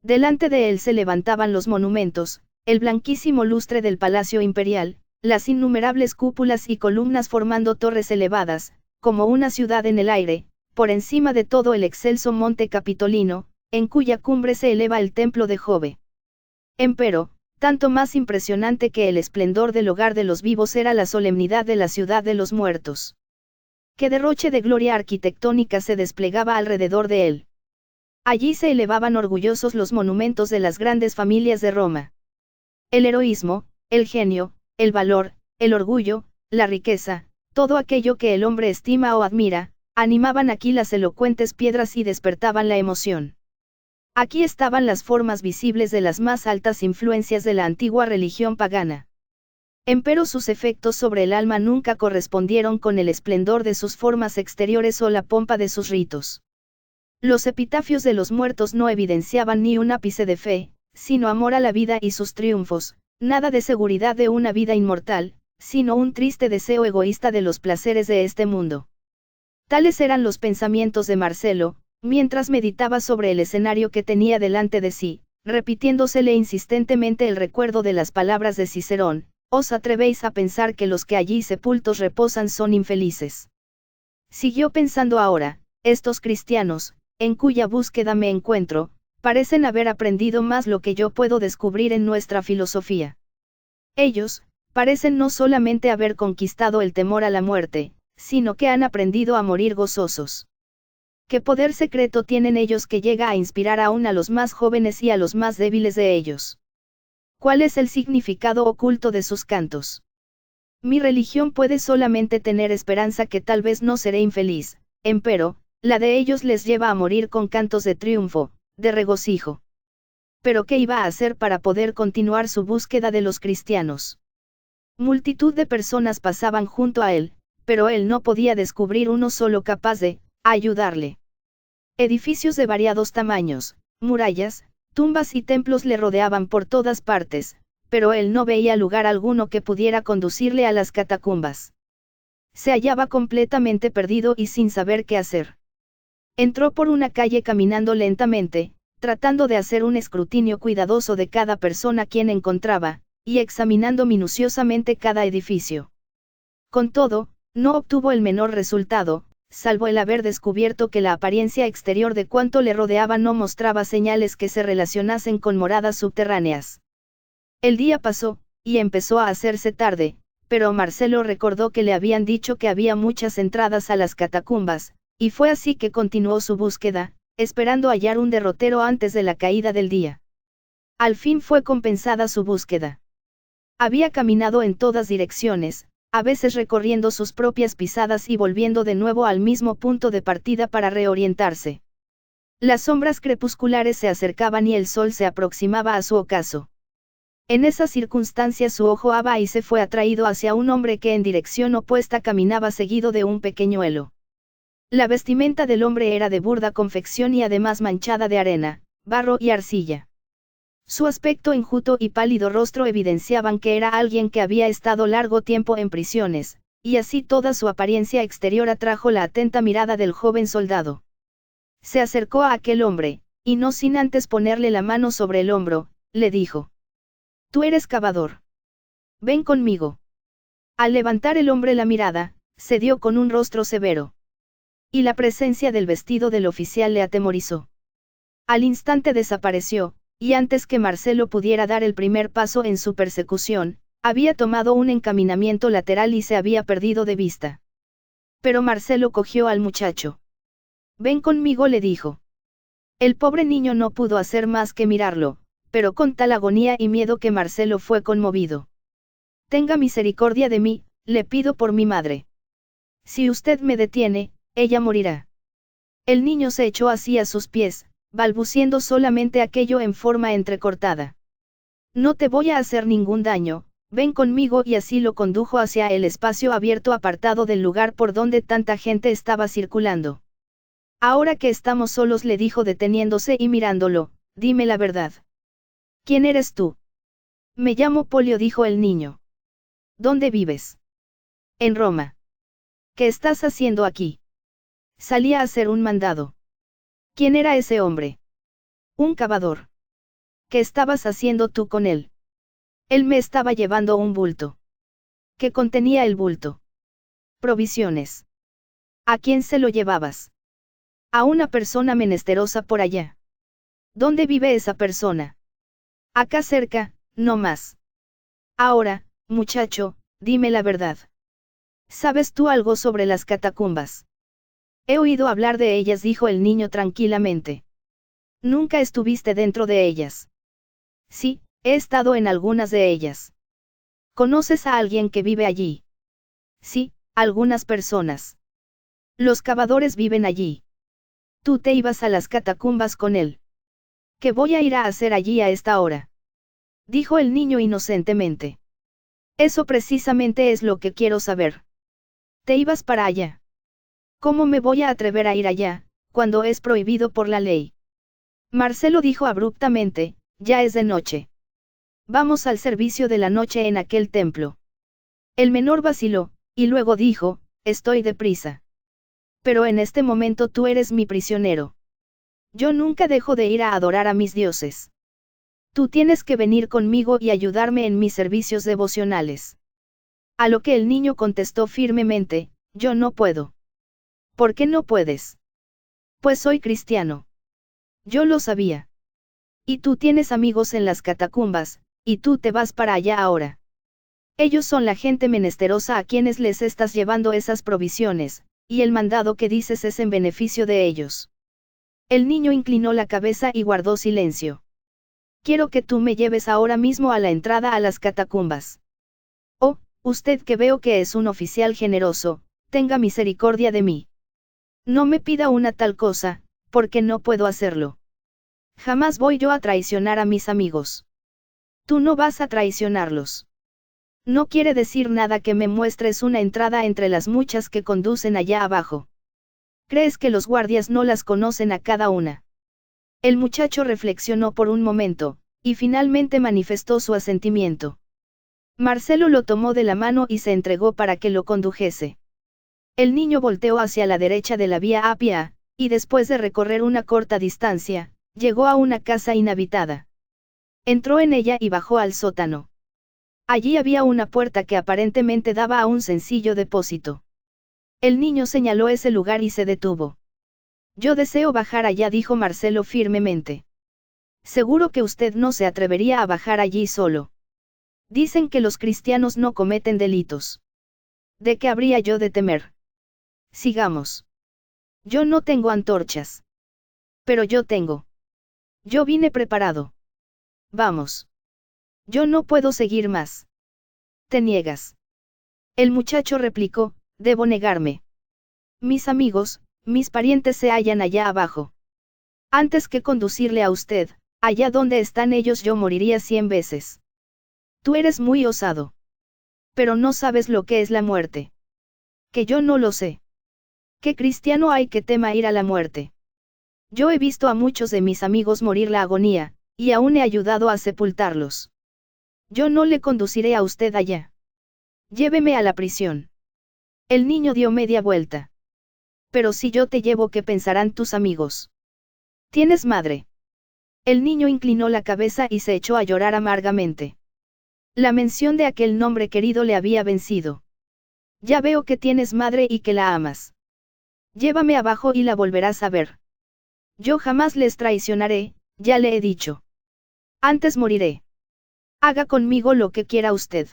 S1: Delante de él se levantaban los monumentos, el blanquísimo lustre del Palacio Imperial, las innumerables cúpulas y columnas formando torres elevadas, como una ciudad en el aire, por encima de todo el excelso monte Capitolino, en cuya cumbre se eleva el templo de Jove. Empero, tanto más impresionante que el esplendor del hogar de los vivos era la solemnidad de la ciudad de los muertos. Qué derroche de gloria arquitectónica se desplegaba alrededor de él. Allí se elevaban orgullosos los monumentos de las grandes familias de Roma. El heroísmo, el genio, el valor, el orgullo, la riqueza, todo aquello que el hombre estima o admira, animaban aquí las elocuentes piedras y despertaban la emoción. Aquí estaban las formas visibles de las más altas influencias de la antigua religión pagana. Empero sus efectos sobre el alma nunca correspondieron con el esplendor de sus formas exteriores o la pompa de sus ritos. Los epitafios de los muertos no evidenciaban ni un ápice de fe, sino amor a la vida y sus triunfos, nada de seguridad de una vida inmortal, sino un triste deseo egoísta de los placeres de este mundo. Tales eran los pensamientos de Marcelo, mientras meditaba sobre el escenario que tenía delante de sí, repitiéndosele insistentemente el recuerdo de las palabras de Cicerón: os atrevéis a pensar que los que allí sepultos reposan son infelices. Siguió pensando ahora: estos cristianos, en cuya búsqueda me encuentro, parecen haber aprendido más lo que yo puedo descubrir en nuestra filosofía. Ellos, parecen no solamente haber conquistado el temor a la muerte, sino que han aprendido a morir gozosos. ¿Qué poder secreto tienen ellos que llega a inspirar aún a los más jóvenes y a los más débiles de ellos? ¿Cuál es el significado oculto de sus cantos? Mi religión puede solamente tener esperanza que tal vez no seré infeliz, empero, la de ellos les lleva a morir con cantos de triunfo, de regocijo. Pero ¿qué iba a hacer para poder continuar su búsqueda de los cristianos? Multitud de personas pasaban junto a él, pero él no podía descubrir uno solo capaz de ayudarle. Edificios de variados tamaños, murallas, tumbas y templos le rodeaban por todas partes, pero él no veía lugar alguno que pudiera conducirle a las catacumbas. Se hallaba completamente perdido y sin saber qué hacer. Entró por una calle caminando lentamente, tratando de hacer un escrutinio cuidadoso de cada persona quien encontraba, y examinando minuciosamente cada edificio. Con todo, no obtuvo el menor resultado, salvo el haber descubierto que la apariencia exterior de cuanto le rodeaba no mostraba señales que se relacionasen con moradas subterráneas. El día pasó, y empezó a hacerse tarde, pero Marcelo recordó que le habían dicho que había muchas entradas a las catacumbas, y fue así que continuó su búsqueda, esperando hallar un derrotero antes de la caída del día. Al fin fue compensada su búsqueda. Había caminado en todas direcciones, a veces recorriendo sus propias pisadas y volviendo de nuevo al mismo punto de partida para reorientarse. Las sombras crepusculares se acercaban y el sol se aproximaba a su ocaso. En esas circunstancias su ojo aba y se fue atraído hacia un hombre que en dirección opuesta caminaba seguido de un pequeñuelo. La vestimenta del hombre era de burda confección y además manchada de arena, barro y arcilla. Su aspecto enjuto y pálido rostro evidenciaban que era alguien que había estado largo tiempo en prisiones, y así toda su apariencia exterior atrajo la atenta mirada del joven soldado. Se acercó a aquel hombre, y no sin antes ponerle la mano sobre el hombro, le dijo: «Tú eres cavador. Ven conmigo». Al levantar el hombre la mirada, se dio con un rostro severo. Y la presencia del vestido del oficial le atemorizó. Al instante desapareció, y antes que Marcelo pudiera dar el primer paso en su persecución, había tomado un encaminamiento lateral y se había perdido de vista. Pero Marcelo cogió al muchacho. «Ven conmigo», le dijo. El pobre niño no pudo hacer más que mirarlo, pero con tal agonía y miedo que Marcelo fue conmovido. «Tenga misericordia de mí, le pido por mi madre. Si usted me detiene, ella morirá». El niño se echó así a sus pies, balbuciendo solamente aquello en forma entrecortada. «No te voy a hacer ningún daño, ven conmigo», y así lo condujo hacia el espacio abierto apartado del lugar por donde tanta gente estaba circulando. «Ahora que estamos solos», le dijo deteniéndose y mirándolo, «dime la verdad. ¿Quién eres tú?» «Me llamo Polio», dijo el niño. «¿Dónde vives?» «En Roma». «¿Qué estás haciendo aquí?» «Salí a hacer un mandado». «¿Quién era ese hombre?» «Un cavador». «¿Qué estabas haciendo tú con él?» «Él me estaba llevando un bulto». «¿Qué contenía el bulto?» «Provisiones». «¿A quién se lo llevabas?» «A una persona menesterosa por allá». «¿Dónde vive esa persona?» «Acá cerca, no más». «Ahora, muchacho, dime la verdad. ¿Sabes tú algo sobre las catacumbas?» «He oído hablar de ellas», dijo el niño tranquilamente. «¿Nunca estuviste dentro de ellas?» «Sí, he estado en algunas de ellas». «¿Conoces a alguien que vive allí?» «Sí, algunas personas. Los cavadores viven allí». «Tú te ibas a las catacumbas con él». «¿Qué voy a ir a hacer allí a esta hora?», dijo el niño inocentemente. «Eso precisamente es lo que quiero saber. ¿Te ibas para allá?» «¿Cómo me voy a atrever a ir allá, cuando es prohibido por la ley?». Marcelo dijo abruptamente: «Ya es de noche. Vamos al servicio de la noche en aquel templo». El menor vaciló, y luego dijo: «Estoy deprisa. Pero en este momento tú eres mi prisionero. Yo nunca dejo de ir a adorar a mis dioses. Tú tienes que venir conmigo y ayudarme en mis servicios devocionales». A lo que el niño contestó firmemente: «Yo no puedo». «¿Por qué no puedes?». «Pues soy cristiano». «Yo lo sabía. Y tú tienes amigos en las catacumbas, y tú te vas para allá ahora». Ellos son la gente menesterosa a quienes les estás llevando esas provisiones, y el mandado que dices es en beneficio de ellos. El niño inclinó la cabeza y guardó silencio. Quiero que tú me lleves ahora mismo a la entrada a las catacumbas. Oh, usted que veo que es un oficial generoso, tenga misericordia de mí. No me pida una tal cosa, porque no puedo hacerlo. Jamás voy yo a traicionar a mis amigos. Tú no vas a traicionarlos. No quiere decir nada que me muestres una entrada entre las muchas que conducen allá abajo. ¿Crees que los guardias no las conocen a cada una? El muchacho reflexionó por un momento, y finalmente manifestó su asentimiento. Marcelo lo tomó de la mano y se entregó para que lo condujese. El niño volteó hacia la derecha de la vía Apia, y después de recorrer una corta distancia, llegó a una casa inhabitada. Entró en ella y bajó al sótano. Allí había una puerta que aparentemente daba a un sencillo depósito. El niño señaló ese lugar y se detuvo. Yo deseo bajar allá, dijo Marcelo firmemente. Seguro que usted no se atrevería a bajar allí solo. Dicen que los cristianos no cometen delitos. ¿De qué habría yo de temer? Sigamos. Yo no tengo antorchas. Pero yo tengo. Yo vine preparado. Vamos. Yo no puedo seguir más. ¿Te niegas? El muchacho replicó, debo negarme. Mis amigos, mis parientes se hallan allá abajo. Antes que conducirle a usted, allá donde están ellos yo moriría 100 veces. Tú eres muy osado. Pero no sabes lo que es la muerte. Que yo no lo sé. ¿Qué cristiano hay que tema ir a la muerte? Yo he visto a muchos de mis amigos morir la agonía, y aún he ayudado a sepultarlos. Yo no le conduciré a usted allá. Lléveme a la prisión. El niño dio media vuelta. Pero si yo te llevo, ¿qué pensarán tus amigos? ¿Tienes madre? El niño inclinó la cabeza y se echó a llorar amargamente. La mención de aquel nombre querido le había vencido. Ya veo que tienes madre y que la amas. Llévame abajo y la volverás a ver. Yo jamás les traicionaré, ya le he dicho. Antes moriré. Haga conmigo lo que quiera usted.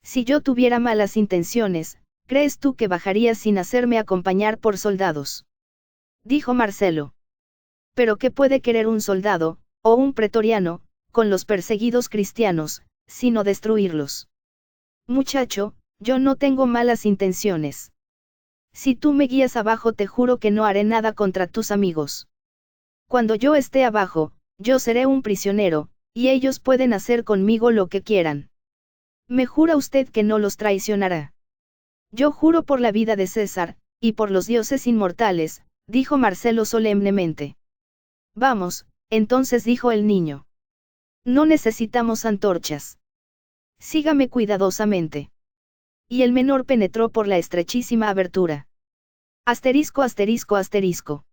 S1: Si yo tuviera malas intenciones, ¿crees tú que bajaría sin hacerme acompañar por soldados? Dijo Marcelo. Pero ¿qué puede querer un soldado, o un pretoriano, con los perseguidos cristianos, sino destruirlos? Muchacho, yo no tengo malas intenciones. Si tú me guías abajo, te juro que no haré nada contra tus amigos. Cuando yo esté abajo, yo seré un prisionero, y ellos pueden hacer conmigo lo que quieran. ¿Me jura usted que no los traicionará? Yo juro por la vida de César, y por los dioses inmortales, dijo Marcelo solemnemente. Vamos, entonces, dijo el niño. No necesitamos antorchas. Sígame cuidadosamente. Y el menor penetró por la estrechísima abertura. Asterisco, asterisco, asterisco.